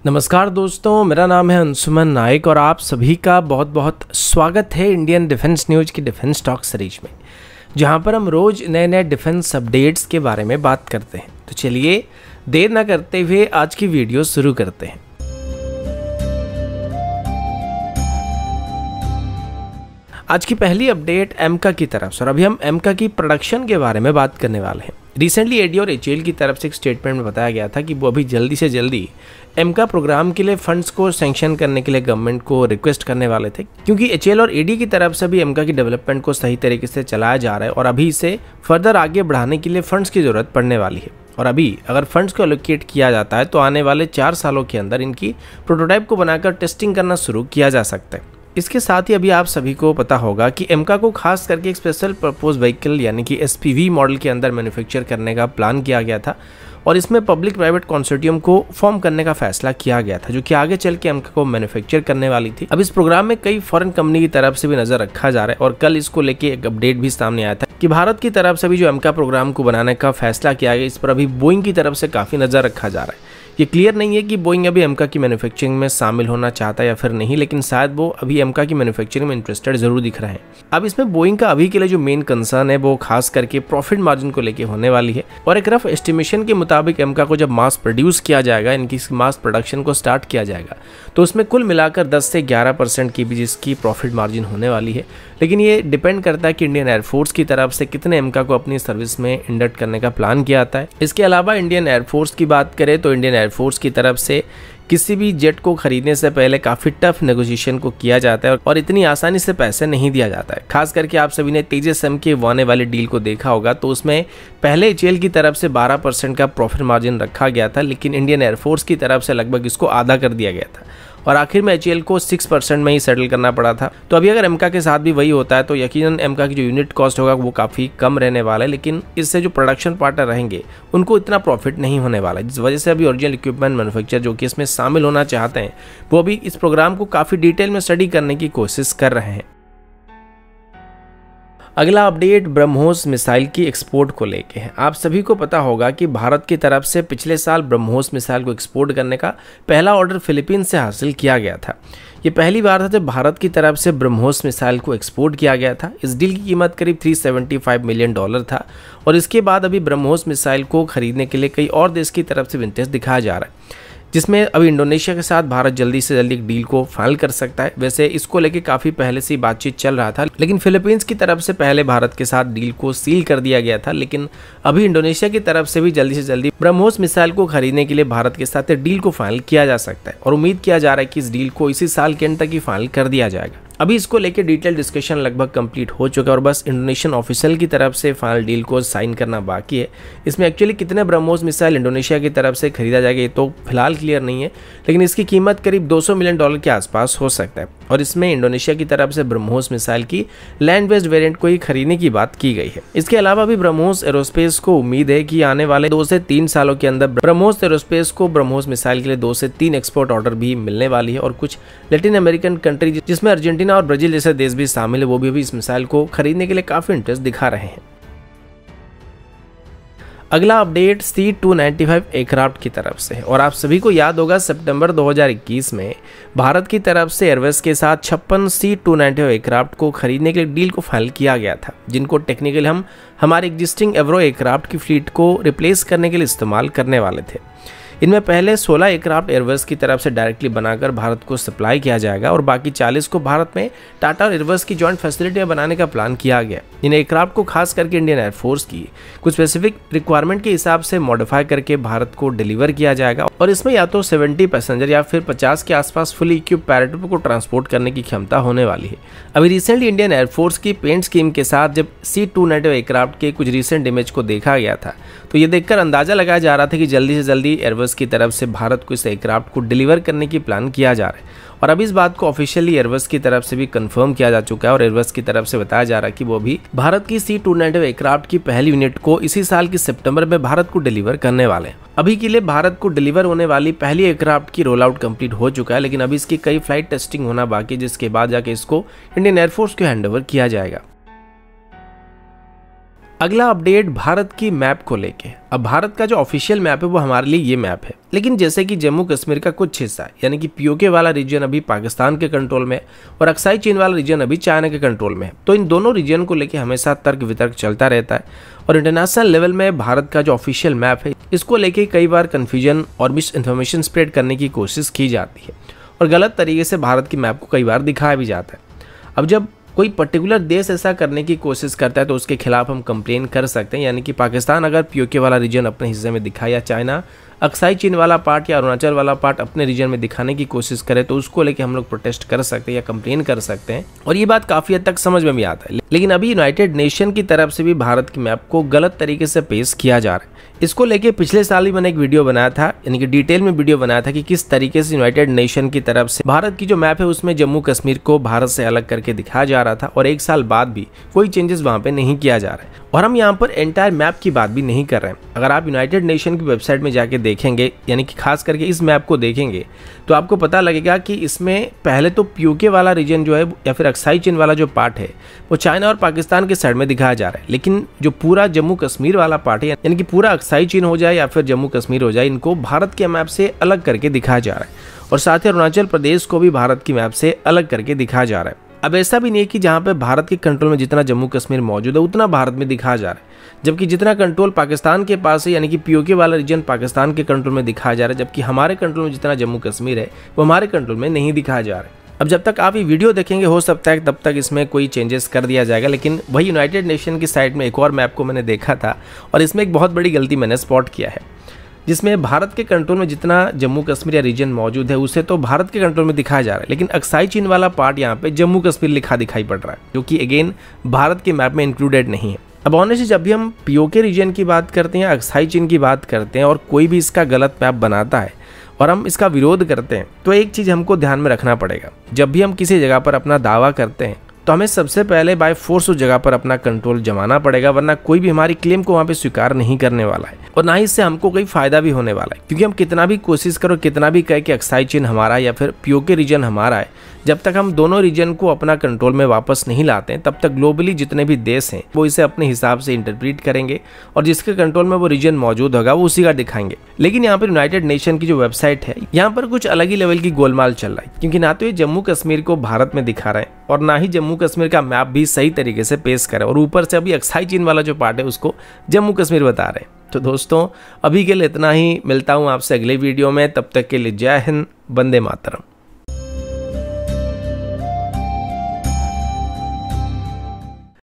नमस्कार दोस्तों, मेरा नाम है अंशुमन नायक और आप सभी का बहुत बहुत स्वागत है इंडियन डिफेंस न्यूज़ की डिफेंस टॉक सीरीज में, जहां पर हम रोज़ नए नए डिफेंस अपडेट्स के बारे में बात करते हैं। तो चलिए देर ना करते हुए आज की वीडियो शुरू करते हैं। आज की पहली अपडेट एमका की तरफ से, और अभी हम एमका की प्रोडक्शन के बारे में बात करने वाले हैं। रिसेंटली एडी और एचएएल की तरफ से एक स्टेटमेंट में बताया गया था कि वो अभी जल्दी से जल्दी एमका प्रोग्राम के लिए फंड्स को सैंक्शन करने के लिए गवर्नमेंट को रिक्वेस्ट करने वाले थे, क्योंकि एचएएल और एडी की तरफ से भी एमका की डेवलपमेंट को सही तरीके से चलाया जा रहा है और अभी इसे फर्दर आगे बढ़ाने के लिए फंड्स की ज़रूरत पड़ने वाली है। और अभी अगर फंड्स को एलोकेट किया जाता है तो आने वाले 4 सालों के अंदर इनकी प्रोटोटाइप को बनाकर टेस्टिंग करना शुरू किया जा सकता है। इसके साथ ही अभी आप सभी को पता होगा कि एमका को खास करके एक स्पेशल पर्पस व्हीकल यानी कि एसपीवी मॉडल के अंदर मैन्युफैक्चर करने का प्लान किया गया था और इसमें पब्लिक प्राइवेट कंसोर्टियम को फॉर्म करने का फैसला किया गया था, जो कि आगे चल के एमका को मैन्युफैक्चर करने वाली थी। अब इस प्रोग्राम में कई फॉरेन कंपनी की तरफ से भी नजर रखा जा रहा है और कल इसको लेके एक अपडेट भी सामने आया था कि भारत की तरफ से भी जो एमका प्रोग्राम को बनाने का फैसला किया गया, इस पर अभी बोइंग की तरफ से काफी नजर रखा जा रहा है। ये क्लियर नहीं है कि बोइंग अभी एमका की मैन्युफैक्चरिंग में शामिल होना चाहता है या फिर नहीं, लेकिन शायद वो अभी एमका की मैन्युफैक्चरिंग में इंटरेस्टेड जरूर दिख रहे हैं। अब इसमें बोइंग का अभी के लिए जो मेन कंसर्न है वो खास करके प्रॉफिट मार्जिन को लेके होने वाली है। और एक रफ एस्टिमेशन के मुताबिक एमका को जब मास प्रोड्यूस किया जाएगा, इनकी मास प्रोडक्शन को स्टार्ट किया जाएगा, तो उसमें कुल मिलाकर 10 से 11% की भी जिसकी प्रॉफिट मार्जिन होने वाली है। लेकिन ये डिपेंड करता है कि इंडियन एयरफोर्स की तरफ से कितने एमका को अपनी सर्विस में इंडक्ट करने का प्लान किया आता है। इसके अलावा इंडियन एयरफोर्स की बात करें तो इंडियन एयरफोर्स की तरफ से किसी भी जेट को खरीदने से पहले काफ़ी टफ नेगोशिएशन को किया जाता है और इतनी आसानी से पैसे नहीं दिया जाता है। खास करके आप सभी ने तेजस एम के आने वाले डील को देखा होगा, तो उसमें पहले एचएएल की तरफ से 12% का प्रॉफिट मार्जिन रखा गया था, लेकिन इंडियन एयरफोर्स की तरफ से लगभग इसको आधा कर दिया गया था और आखिर में एचएएल को 6% में ही सेटल करना पड़ा था। तो अभी अगर एमका के साथ भी वही होता है तो यकीनन एमका की जो यूनिट कॉस्ट होगा वो काफ़ी कम रहने वाला है, लेकिन इससे जो प्रोडक्शन पार्टनर रहेंगे उनको इतना प्रॉफिट नहीं होने वाला है, जिस वजह से अभी ओरिजिनल इक्विपमेंट मैन्युफैक्चर जो कि इसमें शामिल होना चाहते हैं वो अभी इस प्रोग्राम को काफ़ी डिटेल में स्टडी करने की कोशिश कर रहे हैं। अगला अपडेट ब्रह्मोस मिसाइल की एक्सपोर्ट को लेके है। आप सभी को पता होगा कि भारत की तरफ से पिछले साल ब्रह्मोस मिसाइल को एक्सपोर्ट करने का पहला ऑर्डर फिलीपींस से हासिल किया गया था। ये पहली बार था जब भारत की तरफ से ब्रह्मोस मिसाइल को एक्सपोर्ट किया गया था। इस डील की कीमत करीब $375 मिलियन था और इसके बाद अभी ब्रह्मोस मिसाइल को खरीदने के लिए कई और देश की तरफ से इंटरेस्ट दिखाया जा रहा है, जिसमें अभी इंडोनेशिया के साथ भारत जल्दी से जल्दी एक डील को फाइनल कर सकता है। वैसे इसको लेके काफ़ी पहले से बातचीत चल रहा था, लेकिन फिलीपींस की तरफ से पहले भारत के साथ डील को सील कर दिया गया था, लेकिन अभी इंडोनेशिया की तरफ से भी जल्दी से जल्दी ब्रह्मोस मिसाइल को खरीदने के लिए भारत के साथ डील को फाइनल किया जा सकता है और उम्मीद किया जा रहा है कि इस डील को इसी साल के एंड तक ही फाइनल कर दिया जाएगा। अभी इसको लेके डिटेल डिस्कशन लगभग कंप्लीट हो चुका है और बस इंडोनेशियन ऑफिशियल की तरफ से फाइनल डील को साइन करना बाकी है। इसमें एक्चुअली कितने ब्रह्मोस मिसाइल इंडोनेशिया की तरफ से खरीदा जाएगा ये तो फिलहाल क्लियर नहीं है, लेकिन इसकी कीमत करीब $200 मिलियन के आसपास हो सकता है और इसमें इंडोनेशिया की तरफ से ब्रह्मोस मिसाइल की लैंड बेस्ड वेरिएंट को ही खरीदने की बात की गई है। इसके अलावा भी ब्रह्मोस एरोस्पेस को उम्मीद है कि आने वाले 2 से 3 सालों के अंदर ब्रह्मोस एरोस्पेस को ब्रह्मोस मिसाइल के लिए 2 से 3 एक्सपोर्ट ऑर्डर भी मिलने वाली है और कुछ लैटिन अमेरिकन कंट्री जिसमें अर्जेंटीना और ब्राजील जैसे देश भी शामिल है, वो भी अभी इस मिसाइल को खरीदने के लिए काफी इंटरेस्ट दिखा रहे हैं। अगला अपडेट C-295 एयरक्राफ्ट की तरफ से है और आप सभी को याद होगा सितंबर 2021 में भारत की तरफ से एयरवेज के साथ 56 C-295 एयरक्राफ्ट को खरीदने के लिए डील को फाइनल किया गया था, जिनको टेक्निकली हम हमारे एग्जिस्टिंग एवरो एयरक्राफ्ट की फ्लीट को रिप्लेस करने के लिए इस्तेमाल करने वाले थे। इनमें पहले 16 एयरक्राफ्ट एयरवेज की तरफ से डायरेक्टली बनाकर भारत को सप्लाई किया जाएगा और बाकी 40 को भारत में टाटा और एयरवेज की जॉइंट फैसिलिटी बनाने का प्लान किया गया। इन एयरक्राफ्ट को खास करके इंडियन एयरफोर्स की कुछ स्पेसिफिक रिक्वायरमेंट के हिसाब से मॉडिफाई करके भारत को डिलीवर किया जाएगा और इसमें या तो 70 पैसेंजर या फिर 50 के आसपास फुली इक्विप पैराट्रूप को ट्रांसपोर्ट करने की क्षमता होने वाली है। अभी रिसेंटली इंडियन एयरफोर्स की पेंट स्कीम के साथ जब C-295 एयरक्राफ्ट के कुछ रिसेंट इमेज को देखा गया था, तो ये देखकर अंदाजा लगाया जा रहा था कि जल्दी से जल्दी एयरवेज की तरफ से भारत को इस एयरक्राफ्ट को डिलीवर करने की प्लान किया जा रहा है और अब इस बात को ऑफिशियली एयरबस की तरफ से भी कंफर्म किया जा चुका है और एयरबस की तरफ से बताया जा रहा है कि वो भी भारत की C-295 एयरक्राफ्ट की पहली यूनिट को इसी साल की सितंबर में भारत को डिलीवर करने वाले हैं। अभी के लिए भारत को डिलीवर होने वाली पहली एयरक्राफ्ट की रोल आउट कंप्लीट हो चुका है, लेकिन अभी इसकी कई फ्लाइट टेस्टिंग होना बाकी, जिसके बाद जाके इसको इंडियन एयरफोर्स को हैंडओवर किया जाएगा। अगला अपडेट भारत की मैप को लेके। अब भारत का जो ऑफिशियल मैप है वो हमारे लिए ये मैप है, लेकिन जैसे कि जम्मू कश्मीर का कुछ हिस्सा यानी कि पीओके वाला रीजन अभी पाकिस्तान के कंट्रोल में और अक्साई चीन वाला रीजन अभी चाइना के कंट्रोल में है, तो इन दोनों रीजन को लेके हमेशा तर्क वितर्क चलता रहता है और इंटरनेशनल लेवल में भारत का जो ऑफिशियल मैप है इसको लेके कई बार कन्फ्यूजन और मिस इन्फॉर्मेशन स्प्रेड करने की कोशिश की जाती है और गलत तरीके से भारत की मैप को कई बार दिखाया भी जाता है। अब जब कोई पर्टिकुलर देश ऐसा करने की कोशिश करता है तो उसके खिलाफ हम कंप्लेन कर सकते हैं, यानी कि पाकिस्तान अगर पीओके वाला रीजन अपने हिस्से में दिखाए या चाइना अक्साई चीन वाला पार्ट या अरुणाचल वाला पार्ट अपने रीजन में दिखाने की कोशिश करे तो उसको लेके हम लोग प्रोटेस्ट कर सकते हैं या कंप्लेन कर सकते हैं और ये बात काफ़ी हद तक समझ में भी आता है। लेकिन अभी यूनाइटेड नेशन की तरफ से भी भारत की मैप को गलत तरीके से पेश किया जा रहा है। इसको लेके पिछले साल ही मैंने एक वीडियो बनाया था, यानी कि डिटेल में वीडियो बनाया था कि किस तरीके से यूनाइटेड नेशन की तरफ से भारत की जो मैप है उसमें जम्मू कश्मीर को भारत से अलग करके दिखाया जा रहा था और एक साल बाद भी कोई चेंजेस वहां पे नहीं किया जा रहा है। और हम यहाँ पर एंटायर मैप की बात भी नहीं कर रहे हैं। अगर आप यूनाइटेड नेशन की वेबसाइट में जाके देखेंगे, यानी कि खास करके इस मैप को देखेंगे, तो आपको पता लगेगा कि इसमें पहले तो पीओके वाला रीजन जो है या फिर अक्साई चीन वाला जो पार्ट है वो चाइना और पाकिस्तान के साइड में दिखाया जा रहा है, लेकिन जो पूरा जम्मू कश्मीर वाला पार्ट है यानी कि पूरा अक्साई चीन हो जाए या फिर जम्मू कश्मीर हो जाए, इनको भारत के मैप से अलग करके दिखाया जा रहा है और साथ ही अरुणाचल प्रदेश को भी भारत की मैप से अलग करके दिखाया जा रहा है। अब ऐसा भी नहीं है कि जहाँ पे भारत के कंट्रोल में जितना जम्मू कश्मीर मौजूद है उतना भारत में दिखाया जा रहा है, जबकि जितना कंट्रोल पाकिस्तान के पास है यानी कि पीओके वाला रीजन पाकिस्तान के कंट्रोल में दिखाया जा रहा है, जबकि हमारे कंट्रोल में जितना जम्मू कश्मीर है वो हमारे कंट्रोल में नहीं दिखाया जा रहा है। अब जब तक आप ये वीडियो देखेंगे हो सकता है तब तक इसमें कोई चेंजेस कर दिया जाएगा, लेकिन वही यूनाइटेड नेशन की साइट में एक और मैप को मैंने देखा था और इसमें एक बहुत बड़ी गलती मैंने स्पॉट किया है, जिसमें भारत के कंट्रोल में जितना जम्मू कश्मीर या रीजन मौजूद है उसे तो भारत के कंट्रोल में दिखाया जा रहा है, लेकिन अक्साई चीन वाला पार्ट यहाँ पे जम्मू कश्मीर लिखा दिखाई पड़ रहा है, जो कि अगेन भारत के मैप में इंक्लूडेड नहीं है। अब ऑनेस्टली जब भी हम पीओके रीजन की बात करते हैं, अक्साई चीन की बात करते हैं और कोई भी इसका गलत मैप बनाता है और हम इसका विरोध करते हैं, तो एक चीज़ हमको ध्यान में रखना पड़ेगा। जब भी हम किसी जगह पर अपना दावा करते हैं तो हमें सबसे पहले बाय फोर्स उस जगह पर अपना कंट्रोल जमाना पड़ेगा, वरना कोई भी हमारी क्लेम को वहाँ पे स्वीकार नहीं करने वाला है और ना ही इससे हमको कोई फायदा भी होने वाला है। क्योंकि हम कितना भी कोशिश करो, कितना भी कहे कि अक्साई चीन हमारा है या फिर पीओके रीजन हमारा है, जब तक हम दोनों रीजन को अपना कंट्रोल में वापस नहीं लाते हैं तब तक ग्लोबली जितने भी देश हैं वो इसे अपने हिसाब से इंटरप्रीट करेंगे और जिसके कंट्रोल में वो रीजन मौजूद होगा वो उसी का दिखाएंगे। लेकिन यहाँ पर यूनाइटेड नेशन की जो वेबसाइट है यहाँ पर कुछ अलग ही लेवल की गोलमाल चल रहा है, क्योंकि ना तो ये जम्मू कश्मीर को भारत में दिखा रहे हैं और ना ही जम्मू कश्मीर का मैप भी सही तरीके से पेश करे और ऊपर से अभी अक्साई चीन वाला जो पार्ट है उसको जम्मू कश्मीर बता रहे हैं। तो दोस्तों अभी के लिए इतना ही, मिलता हूँ आपसे अगले वीडियो में, तब तक के लिए जय हिंद, वंदे मातरम।